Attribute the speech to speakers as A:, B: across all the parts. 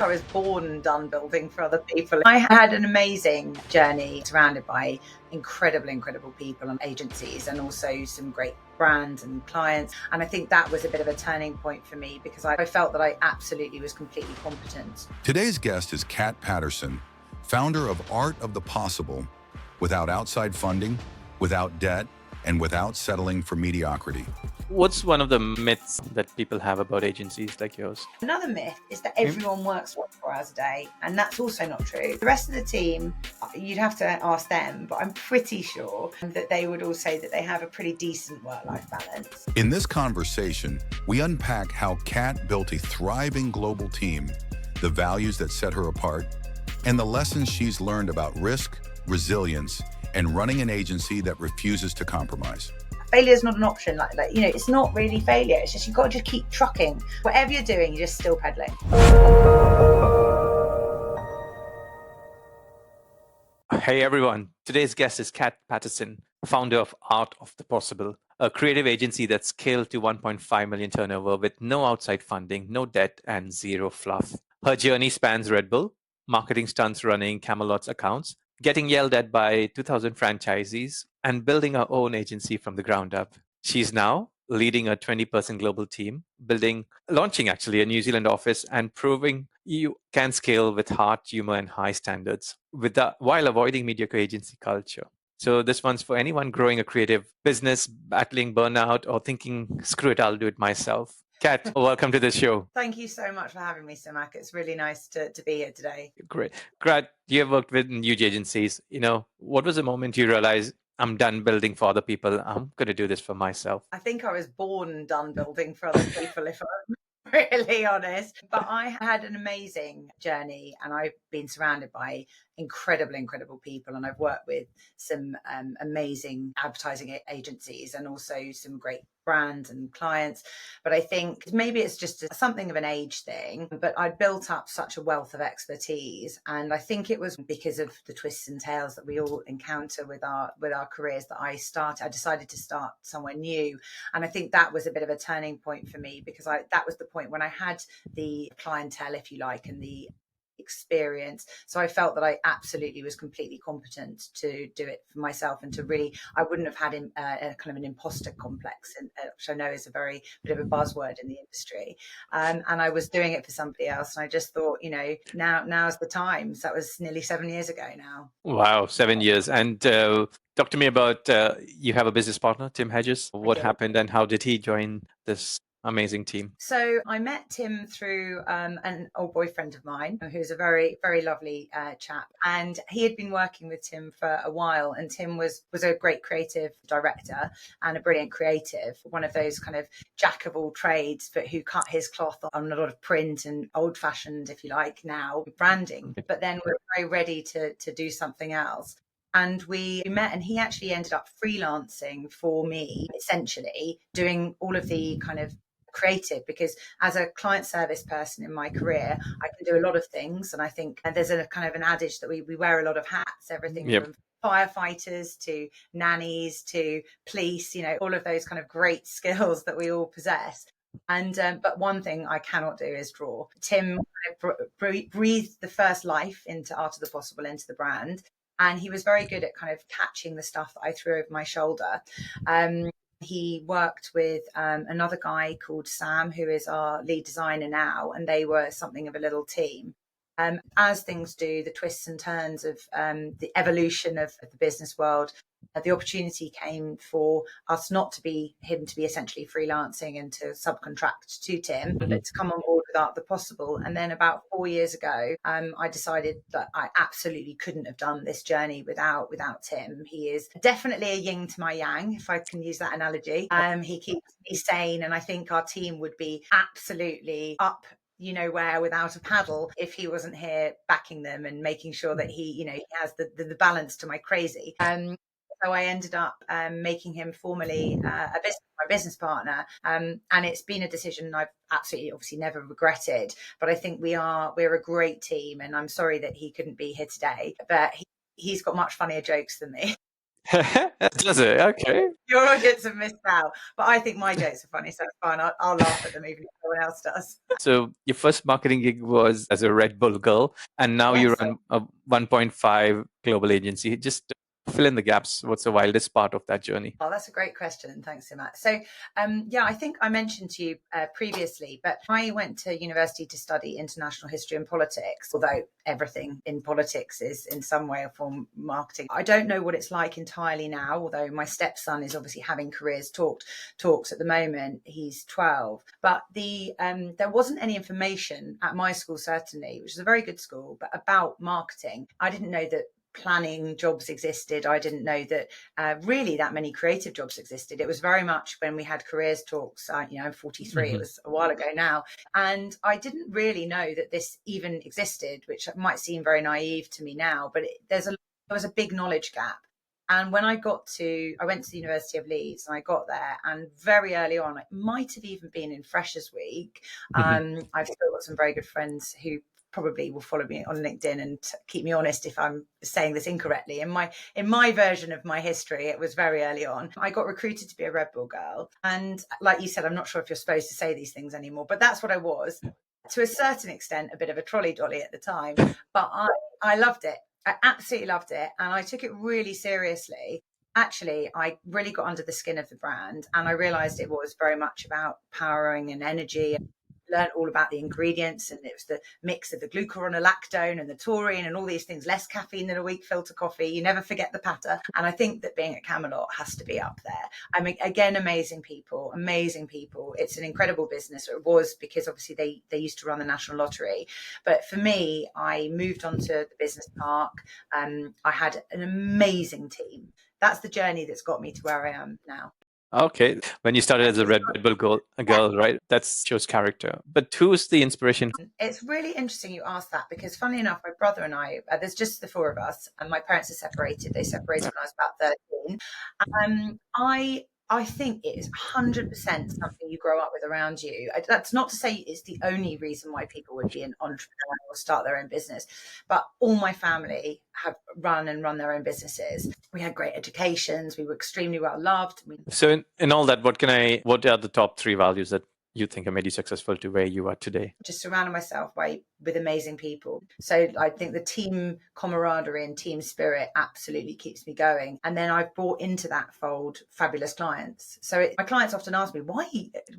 A: I was born and done building for other people. I had an amazing journey surrounded by incredible people and agencies, and also some great brands and clients. And I think that was a bit of a turning point for me because I felt that I absolutely was completely competent.
B: Today's guest is Kat Patterson, founder of Art of the Possible, without outside funding, without debt, and without settling for mediocrity.
C: What's one of the myths that people have about agencies like yours?
A: Another myth is that everyone works 4 hours a day, and that's also not true. The rest of the team, you'd have to ask them, but I'm pretty sure that they would all say that they have a pretty decent work-life balance.
B: In this conversation, we unpack how Kat built a thriving global team, the values that set her apart, and the lessons she's learned about risk, resilience, and running an agency that refuses to compromise.
A: Failure is not an option. It's not really failure. It's just you've got to just keep trucking. Whatever you're doing, you're just still pedaling.
C: Hey everyone, today's guest is Kat Patterson, founder of Art of the Possible, a creative agency that's scaled to 1.5 million turnover with no outside funding, no debt, and zero fluff. Her journey spans Red Bull, marketing stunts running Camelot's accounts, getting yelled at by 2,000 franchisees, and building her own agency from the ground up. She's now leading a 20-person global team, launching actually a New Zealand office, and proving you can scale with heart, humor, and high standards while avoiding mediocre agency culture. So this one's for anyone growing a creative business, battling burnout, or thinking, screw it, I'll do it myself. Kat, welcome to the show.
A: Thank you so much for having me, Simac. It's really nice to be here today.
C: Great. Kat, you have worked with huge agencies. What was the moment you realized, I'm done building for other people, I'm going to do this for myself?
A: I think I was born and done building for other people, if I'm really honest. But I had an amazing journey, and I've been surrounded by incredible people, and I've worked with some amazing advertising agencies and also some great brands and clients. But I think maybe it's just something of an age thing, but I built up such a wealth of expertise, and I think it was because of the twists and tales that we all encounter with our careers that I decided to start somewhere new. And I think that was a bit of a turning point for me, because that was the point when I had the clientele, if you like, and the experience. So I felt that I absolutely was completely competent to do it for myself, and I wouldn't have had a kind of an imposter complex, which I know is a very bit of a buzzword in the industry. And I was doing it for somebody else, and I just thought, now's the time. So that was nearly 7 years ago now.
C: Wow, 7 years. And talk to me about, you have a business partner, Tim Hedges. What happened and how did he join this amazing team?
A: So I met Tim through an old boyfriend of mine, who's a very lovely chap, and he had been working with Tim for a while. And Tim was a great creative director and a brilliant creative, one of those kind of jack of all trades, but who cut his cloth on a lot of print and old fashioned, if you like, now branding, but then we're very ready to do something else. And we met, and he actually ended up freelancing for me, essentially doing all of the kind of creative, because as a client service person in my career, I can do a lot of things. And I think there's a kind of an adage that we wear a lot of hats, everything from firefighters to nannies to police, all of those kind of great skills that we all possess. And but one thing I cannot do is draw. Tim breathed the first life into Art of the Possible, into the brand. And he was very good at kind of catching the stuff that I threw over my shoulder. He worked with another guy called Sam, who is our lead designer now, and they were something of a little team. As things do, the twists and turns of the evolution of the business world, the opportunity came for us not to be essentially freelancing and to subcontract to Tim, but to come on board with Art of the Possible. And then about 4 years ago, I decided that I absolutely couldn't have done this journey without Tim. He is definitely a yin to my yang, if I can use that analogy. He keeps me sane, and I think our team would be absolutely up where without a paddle if he wasn't here backing them and making sure that he has the balance to my crazy. So I ended up making him formally my business partner, and it's been a decision I've absolutely obviously never regretted. But I think we're a great team, and I'm sorry that he couldn't be here today, but he's got much funnier jokes than me.
C: Does it? Okay.
A: Your audience have missed out. But I think my jokes are funny, so it's fine. I'll laugh at them even if no one else does.
C: So your first marketing gig was as a Red Bull girl, and now you
A: Yes.
C: run a 1.5 global agency. Just fill in the gaps. What's the wildest part of that journey?
A: Oh, that's a great question. Thanks, Simac. So, yeah, I think I mentioned to you previously, but I went to university to study international history and politics, although everything in politics is in some way or form marketing. I don't know what it's like entirely now, although my stepson is obviously having talks at the moment. He's 12, but there wasn't any information at my school, certainly, which is a very good school, but about marketing. I didn't know that planning jobs existed. I didn't know that really that many creative jobs existed. It was very much when we had careers talks, I'm 43, It was a while ago now. And I didn't really know that this even existed, which might seem very naive to me now, but there was a big knowledge gap. And when I went to the University of Leeds, and I got there, and very early on, it might have even been in Freshers Week. I've still got some very good friends who probably will follow me on LinkedIn and keep me honest if I'm saying this incorrectly. In my version of my history, it was very early on. I got recruited to be a Red Bull girl. And like you said, I'm not sure if you're supposed to say these things anymore, but that's what I was. To a certain extent, a bit of a trolley dolly at the time, but I loved it. I absolutely loved it. And I took it really seriously. Actually, I really got under the skin of the brand, and I realized it was very much about powering and energy. Learned all about the ingredients, and it was the mix of the glucuronolactone and the taurine and all these things. Less caffeine than a weak filter coffee. You never forget the patter. And I think that being at Camelot has to be up there. I mean, again, amazing people. It's an incredible business. It was, because obviously they used to run the National Lottery. But for me, I moved on to the business park. I had an amazing team. That's the journey that's got me to where I am now.
C: Okay. When you started as a Red Bull girl, right? That shows character. But who's the inspiration?
A: It's really interesting you asked that, because funnily enough, my brother and I, there's just the four of us, and my parents are separated. They separated when I was about 13. I think it is 100% something you grow up with around you. That's not to say it's the only reason why people would be an entrepreneur or start their own business, but all my family have run their own businesses. We had great educations. We were extremely well loved.
C: So in all that, what are the top 3 values that you think have made you successful to where you are today?
A: Just surrounding myself with amazing people. So I think the team camaraderie and team spirit absolutely keeps me going. And then I've brought into that fold fabulous clients. So my clients often ask me, why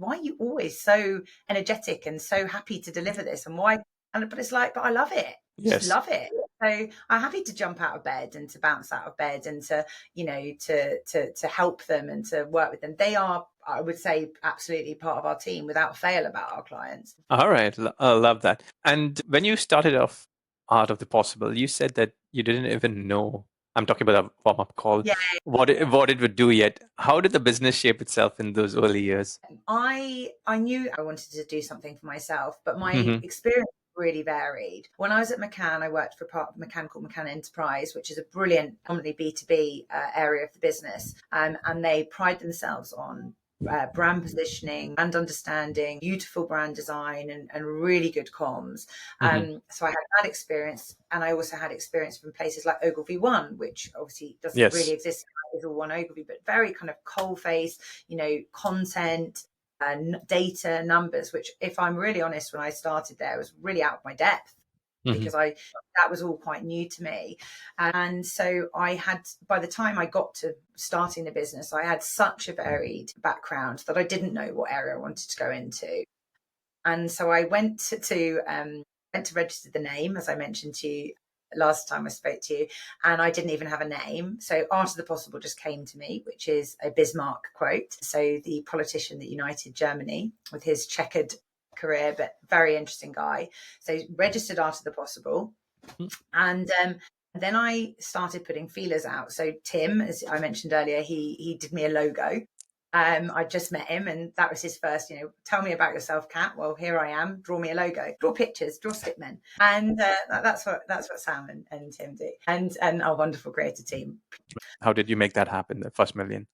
A: are you always so energetic and so happy to deliver this? And why? But it's like, but I love it.
C: Yes.
A: Just love it. So I'm happy to jump out of bed and to bounce out of bed and to, to help them and to work with them. They are, I would say, absolutely part of our team without fail about our clients.
C: All right. I love that. And when you started off Art of the Possible, you said that you didn't even know, I'm talking about a warm-up call, what it would do yet. How did the business shape itself in those early years?
A: I knew I wanted to do something for myself, but my experience really varied. When I was at McCann, I worked for part of McCann called McCann Enterprise, which is a brilliant, predominantly B2B area of the business. And they pride themselves on brand positioning, brand understanding, beautiful brand design, and really good comms. So I had that experience, and I also had experience from places like Ogilvy One, which obviously doesn't really exist. It's all one Ogilvy, but very kind of coal-face, content, data, numbers, which, if I'm really honest, when I started there, was really out of my depth, because that was all quite new to me. And so by the time I got to starting the business, I had such a varied background that I didn't know what area I wanted to go into. And so I went to register the name, as I mentioned to you last time I spoke to you, and I didn't even have a name. So Art of the Possible just came to me, which is a Bismarck quote. So the politician that united Germany, with his checkered career, but very interesting guy. So registered Art of the Possible. And then I started putting feelers out. So Tim, as I mentioned earlier, he did me a logo. I just met him, and that was his first, tell me about yourself, Kat. Well, here I am. Draw me a logo, draw pictures, draw stickmen. And that's what Sam and Tim do, and our wonderful creative team.
C: How did you make that happen, the first million?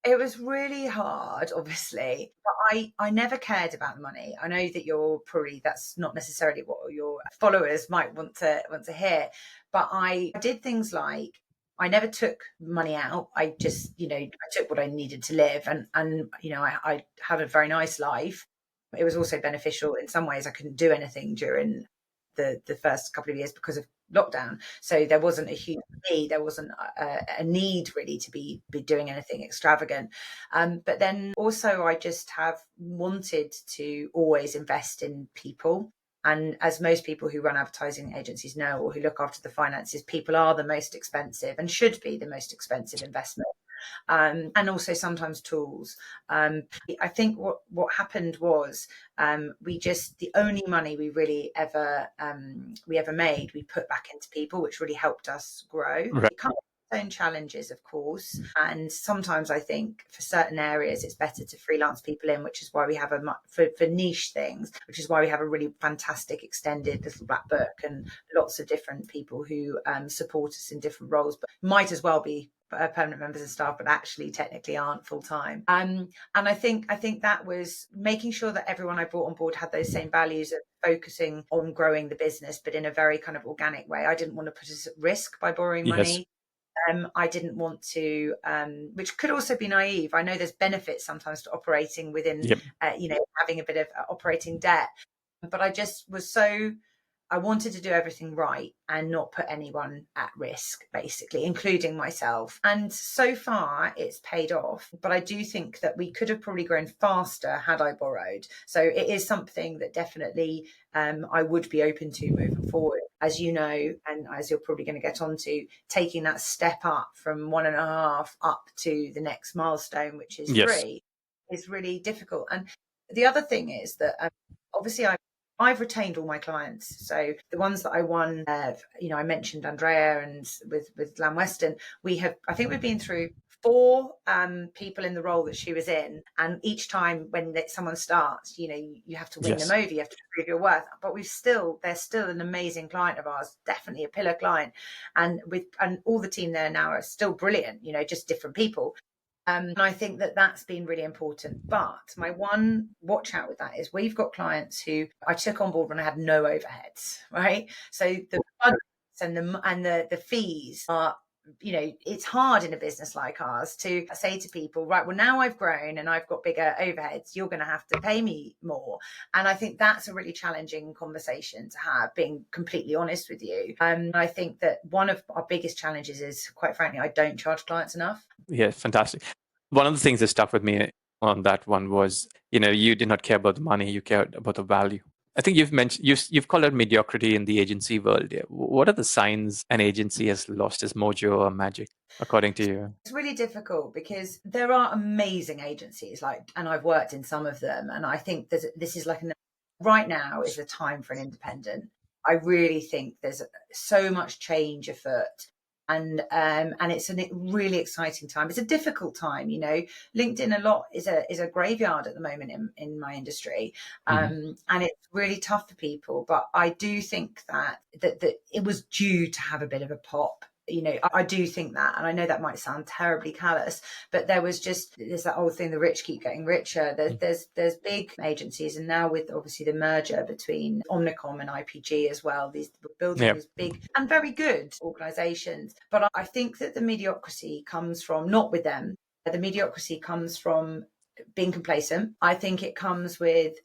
A: It was really hard, obviously, but I never cared about the money. I know that that's not necessarily what your followers might want to hear, but I did things like I never took money out. I just, I took what I needed to live, and I had a very nice life. It was also beneficial in some ways. I couldn't do anything during the first couple of years because of lockdown, so there wasn't a huge need. There wasn't a need really to be doing anything extravagant. But then also, I just have wanted to always invest in people. And as most people who run advertising agencies know, or who look after the finances, people are the most expensive and should be the most expensive investment. And also sometimes tools. I think what happened was the only money we really ever made, we put back into people, which really helped us grow.
C: Right.
A: It comes with its own challenges, of course, and sometimes I think for certain areas it's better to freelance people in, which is why we have for niche things, which is why we have a really fantastic extended little black book and lots of different people who support us in different roles, but might as well be permanent members of staff, but actually technically aren't full time. And I think that was making sure that everyone I brought on board had those same values of focusing on growing the business, but in a very kind of organic way. I didn't want to put us at risk by borrowing money. I didn't want to, which could also be naive. I know there's benefits sometimes to operating within, having a bit of operating debt, but I just was I wanted to do everything right and not put anyone at risk, basically, including myself. And so far, it's paid off. But I do think that we could have probably grown faster had I borrowed. So it is something that definitely I would be open to moving forward. As you know, and as you're probably going to get onto, taking that step up from 1.5 up to the next milestone, which is 3, is really difficult. And the other thing is that obviously I've retained all my clients. So the ones that I won, I mentioned Andrea, and with Lamb Weston, I think we've been through 4 people in the role that she was in. And each time when someone starts, you have to win them over, you have to prove your worth. But they're still an amazing client of ours, definitely a pillar client. And all the team there now are still brilliant, just different people. And I think that that's been really important. But my one watch out with that is we've got clients who I took on board when I had no overheads, right? So the budgets and the fees are, it's hard in a business like ours to say to people, right, well, now I've grown and I've got bigger overheads, you're going to have to pay me more. And I think that's a really challenging conversation to have, being completely honest with you. I think that one of our biggest challenges is, quite frankly, I don't charge clients enough.
C: Yeah, fantastic. One of the things that stuck with me on that one was, you did not care about the money, you cared about the value. I think you've called out mediocrity in the agency world. What are the signs an agency has lost its mojo or magic, according to you?
A: It's really difficult because there are amazing agencies, and I've worked in some of them, and I think this is right now is a time for an independent. I really think there's so much change afoot. And it's a really exciting time. It's a difficult time, LinkedIn a lot is a graveyard at the moment in my industry, and it's really tough for people. But I do think that it was due to have a bit of a pop. I do think that, and I know that might sound terribly callous, but there's that old thing: the rich keep getting richer. There's big agencies, and now with obviously the merger between Omnicom and IPG as well, these building these big and very good organisations. But I think that the mediocrity comes from not with them. The mediocrity comes from being complacent. I think it comes with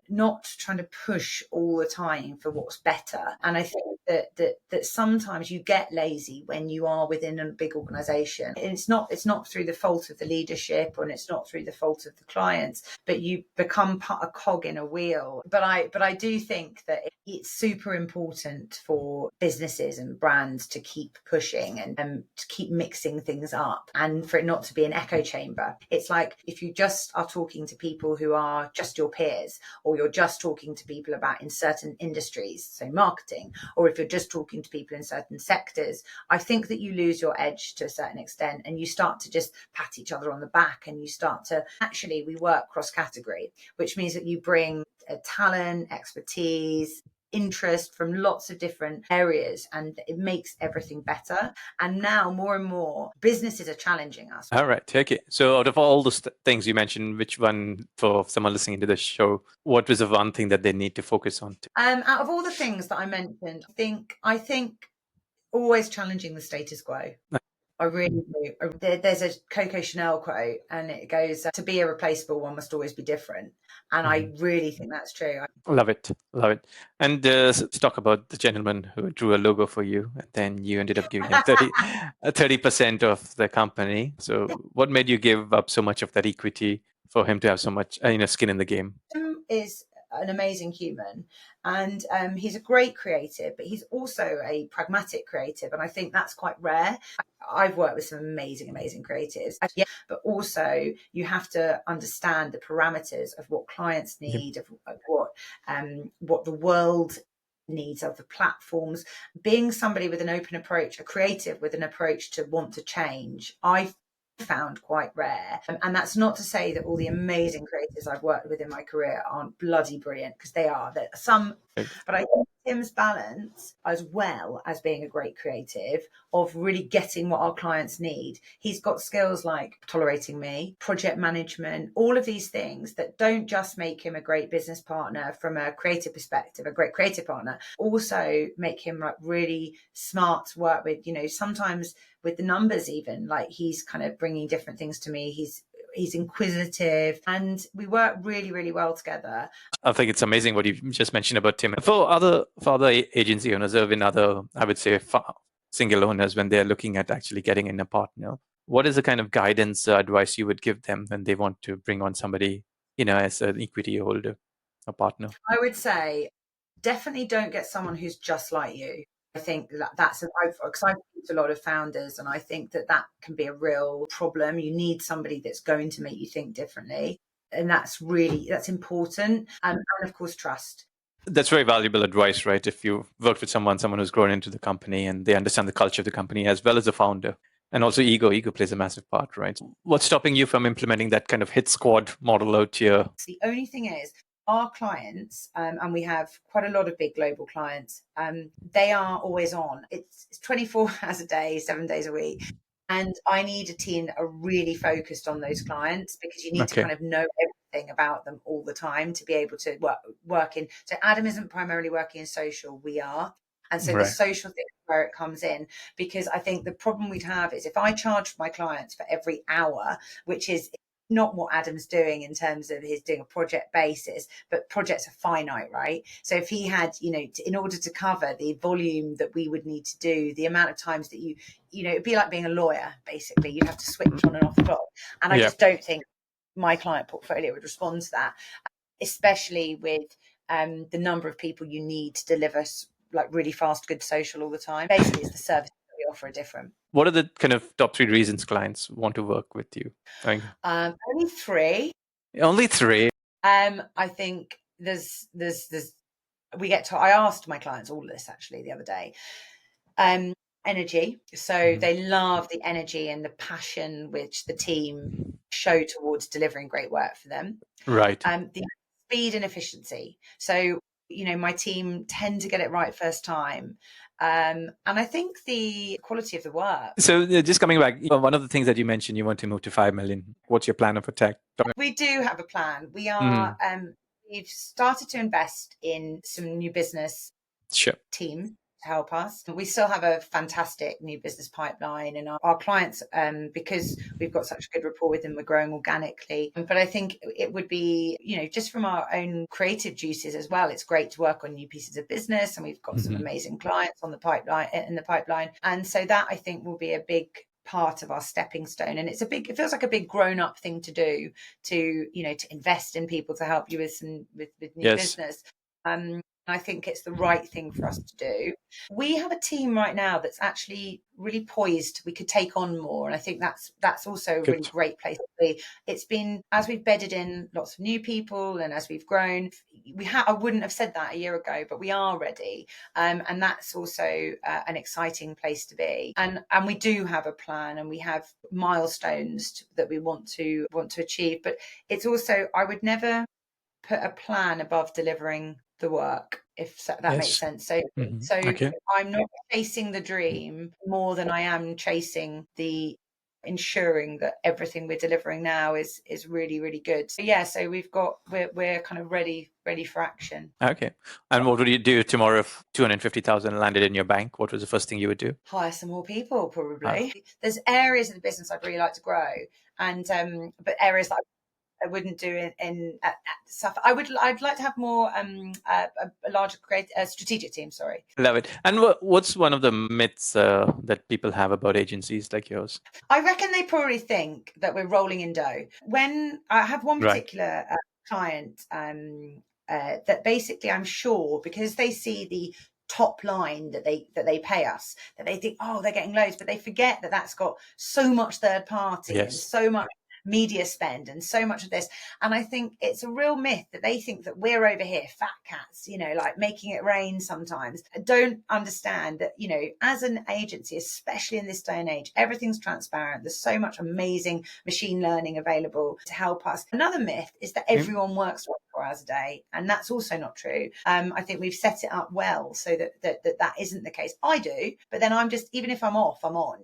A: not trying to push all the time for what's better. And I think that sometimes you get lazy when you are within a big organization. And it's not through the fault of the leadership, and it's not through the fault of the clients, but you become a cog in a wheel. But I do think that it's super important for businesses and brands to keep pushing and to keep mixing things up, and for it not to be an echo chamber. It's like if you just are talking to people who are just your peers, or you're just talking to people about in certain industries, so marketing, or if you're just talking to people in certain sectors, I think that you lose your edge to a certain extent, and you start to just pat each other on the back, and you start to actually, we work cross category, which means that you bring talent, expertise, interest from lots of different areas, and it makes everything better. And now more and more businesses are challenging us.
C: All right. Okay. So out of all the things you mentioned, which one, for someone listening to this show, what was the one thing that they need to focus on?
A: Out of all the things that I mentioned, I think always challenging the status quo. I really do. There's a Coco Chanel quote, and it goes, "To be irreplaceable, one must always be different." And I really think that's true.
C: Love it. Love it. And let's talk about the gentleman who drew a logo for you, and then you ended up giving him 30% of the company. So what made you give up so much of that equity for him to have so much skin in the game?
A: Tim is an amazing human, and he's a great creative, but he's also a pragmatic creative, and I think that's quite rare. I've worked with some amazing creatives, yeah, but also you have to understand the parameters of what clients need, of what the world needs, of the platforms. Being somebody with an open approach, a creative with an approach to want to change, I found quite rare. And that's not to say that all the amazing creators I've worked with in my career aren't bloody brilliant, because they are. There are some, but I think Tim's balance, as well as being a great creative, of really getting what our clients need. He's got skills like tolerating me, project management, all of these things that don't just make him a great business partner from a creative perspective, a great creative partner, also make him like really smart to work with. Sometimes with the numbers, even like he's kind of bringing different things to me. He's inquisitive, and we work really well together.
C: I think it's amazing what you just mentioned about Tim. For other agency owners, or even other, I would say, single owners, when they're looking at actually getting in a partner, what is the kind of guidance or advice you would give them when they want to bring on somebody, as an equity holder, a partner?
A: I would say definitely don't get someone who's just like you. I think that's because I've talked to a lot of founders, and I think that can be a real problem. You need somebody that's going to make you think differently, and that's important. And of course, trust.
C: That's very valuable advice, right? If you worked with someone who's grown into the company and they understand the culture of the company as well as the founder, and also ego plays a massive part, right? What's stopping you from implementing that kind of hit squad model out here?
A: The only thing is, our clients, and we have quite a lot of big global clients, they are always on. It's 24 hours a day, 7 days a week. And I need a team that are really focused on those clients, because you need to kind of know everything about them all the time to be able to work in. So Adam isn't primarily working in social, we are. And so the social thing is where it comes in, because I think the problem we'd have is if I charged my clients for every hour, which is not what Adam's doing in terms of his doing a project basis, but projects are finite, right? So if he had, in order to cover the volume that we would need to do, the amount of times that it'd be like being a lawyer, basically. You'd have to switch on and off the clock. And I just don't think my client portfolio would respond to that, especially with the number of people you need to deliver like really fast, good social all the time. Basically, it's the service that we offer are different.
C: What are the kind of top 3 reasons clients want to work with you?
A: Only 3.
C: Only 3.
A: I think I asked my clients all of this actually the other day. Energy. So they love the energy and the passion which the team show towards delivering great work for them.
C: Right.
A: The speed and efficiency. So, my team tend to get it right first time. And I think the quality of the work.
C: So just coming back, one of the things that you mentioned, you want to move to 5 million. What's your plan of attack?
A: We do have a plan. We are, we've started to invest in some new business team to help us. We still have a fantastic new business pipeline, and our clients, because we've got such a good rapport with them, we're growing organically. But I think it would be, just from our own creative juices as well, it's great to work on new pieces of business, and we've got some amazing clients on the pipeline, and so that I think will be a big part of our stepping stone. And it feels like a big grown-up thing to do, to invest in people to help you with new business. I think it's the right thing for us to do. We have a team right now that's actually really poised. We could take on more. And I think that's also a really great place to be. It's been, as we've bedded in lots of new people and as we've grown, I wouldn't have said that a year ago, but we are ready. And that's also an exciting place to be. And we do have a plan, and we have milestones that we want to achieve. But it's also, I would never put a plan above delivering the work, if that makes sense. So I'm not chasing the dream more than I am chasing the ensuring that everything we're delivering now is really, really good. So yeah, so we're kind of ready for action.
C: Okay. And what would you do tomorrow if 250,000 landed in your bank? What was the first thing you would do?
A: Hire some more people, probably. There's areas of the business I'd really like to grow, and but areas that I wouldn't do in stuff. I'd like to have more a larger strategic team. Sorry.
C: Love it. And what's one of the myths that people have about agencies like yours?
A: I reckon they probably think that we're rolling in dough. When I have one particular client that basically, I'm sure, because they see the top line that they pay us, that they think, oh, they're getting loads, but they forget that that's got so much third party and so much media spend and so much of this. And I think it's a real myth that they think that we're over here fat cats, like making it rain sometimes. I don't understand that, as an agency, especially in this day and age, everything's transparent. There's so much amazing machine learning available to help us. Another myth is that everyone works 24 hours a day, and that's also not true. I think we've set it up well so that isn't the case. I do, but then I'm just, even if I'm off, I'm on,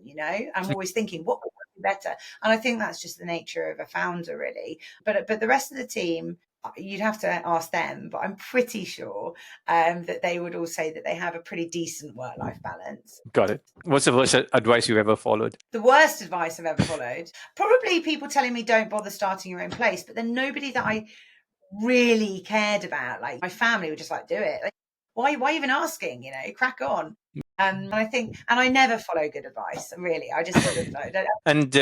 A: I'm always thinking, what better. And I think that's just the nature of a founder, really. But the rest of the team, you'd have to ask them, but I'm pretty sure that they would all say that they have a pretty decent work-life balance.
C: Got it. What's the worst advice you've ever followed?
A: The worst advice I've ever followed? Probably people telling me don't bother starting your own place, but then nobody that I really cared about, like my family, would just like, do it. Like, why even asking? Crack on. And I think, and I never follow good advice, really. I just sort of know.
C: And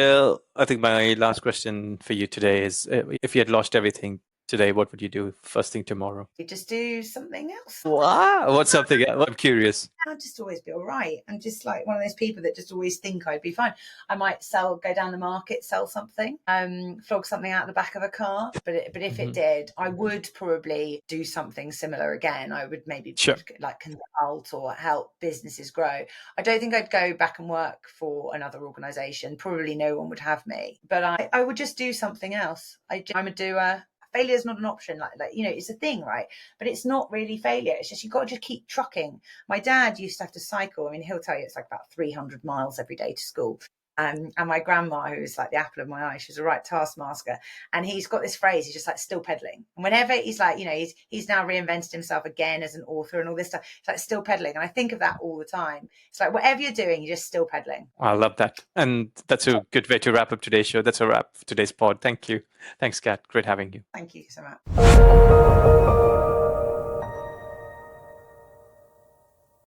C: I think my last question for you today is, if you had lost everything today, what would you do first thing tomorrow?
A: You just do something else.
C: Wow, what's something else? I'm curious.
A: I'd just always be all right. I'm just like one of those people that just always think I'd be fine. I might go down the market, sell something, flog something out the back of a car. But if it did, I would probably do something similar again. I would maybe like consult or help businesses grow. I don't think I'd go back and work for another organization. Probably no one would have me. But I would just do something else. I'm a doer. Failure is not an option, like it's a thing, right? But it's not really failure. It's just, you've got to just keep trucking. My dad used to have to cycle. I mean, he'll tell you it's like about 300 miles every day to school. And my grandma, who's like the apple of my eye, she's a right taskmaster. And he's got this phrase, he's just like still pedaling. And whenever he's like, he's now reinvented himself again as an author and all this stuff. It's like still pedaling. And I think of that all the time. It's like whatever you're doing, you're just still pedaling.
C: I love that. And that's a good way to wrap up today's show. That's a wrap for today's pod. Thank you. Thanks, Kat. Great having you.
A: Thank you so much.